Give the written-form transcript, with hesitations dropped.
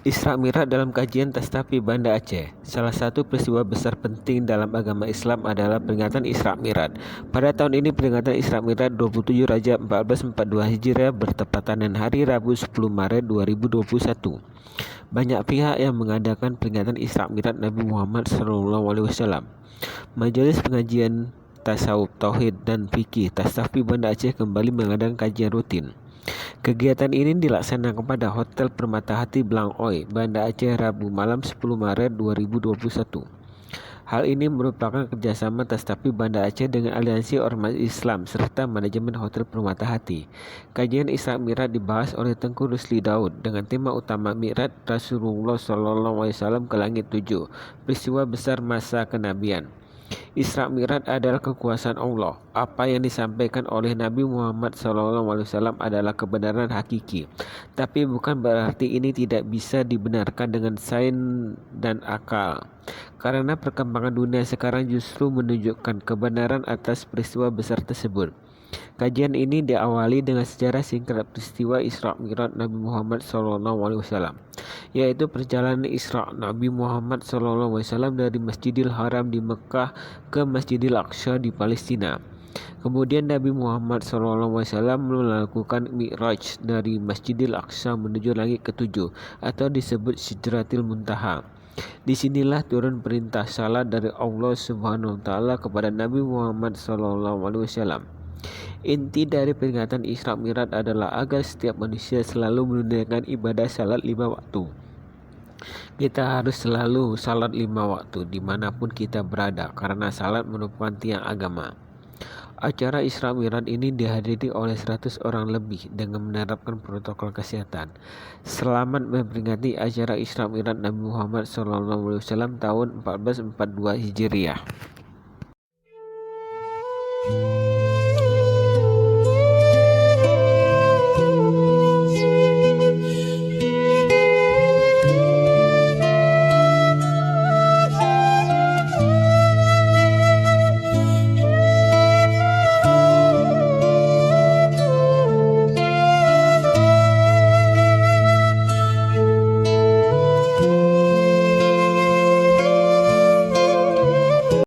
Isra Mi'raj dalam kajian Tastafi Banda Aceh. Salah satu peristiwa besar penting dalam agama Islam adalah peringatan Isra Mi'raj. Pada tahun ini peringatan Isra Mi'raj 27 Rajab 1442 Hijriah bertepatan dengan hari Rabu 10 Maret 2021. Banyak pihak yang mengadakan peringatan Isra Mi'raj Nabi Muhammad SAW. Majelis Pengajian Tasawuf, Tauhid, dan Fikih Tastafi Banda Aceh kembali mengadakan kajian rutin. Kegiatan ini dilaksanakan pada Hotel Permata Hati Blang Oi, Banda Aceh Rabu malam 10 Maret 2021. Hal ini merupakan kerjasama Tastafi Banda Aceh dengan Aliansi Ormas Islam serta manajemen Hotel Permata Hati. Kajian Isra Mi'raj dibahas oleh Tengku Rusli Daud dengan tema utama Mi'raj Rasulullah SAW ke langit 7, peristiwa besar masa kenabian. Isra Mi'raj adalah kekuasaan Allah. Apa yang disampaikan oleh Nabi Muhammad SAW adalah kebenaran hakiki. Tapi bukan berarti ini tidak bisa dibenarkan dengan sains dan akal. Karena perkembangan dunia sekarang justru menunjukkan kebenaran atas peristiwa besar tersebut. Kajian ini diawali dengan sejarah singkat peristiwa Isra Mi'raj Nabi Muhammad SAW, yaitu perjalanan Isra Nabi Muhammad SAW dari Masjidil Haram di Mekah ke Masjidil Aqsa di Palestina. Kemudian Nabi Muhammad SAW melakukan Mi'raj dari Masjidil Aqsa menuju langit ketujuh atau disebut Sidratil Muntaha. Disinilah turun perintah salat dari Allah Subhanahu wa Ta'ala kepada Nabi Muhammad SAW. Inti dari peringatan Isra Mi'raj adalah agar setiap manusia selalu menunaikan ibadah salat 5 waktu. Kita harus selalu salat 5 waktu dimanapun kita berada karena salat merupakan tiang agama. Acara Isra Mi'raj ini dihadiri oleh 100 orang lebih dengan menerapkan protokol kesehatan. Selamat memperingati acara Isra Mi'raj Nabi Muhammad SAW tahun 1442 Hijriah.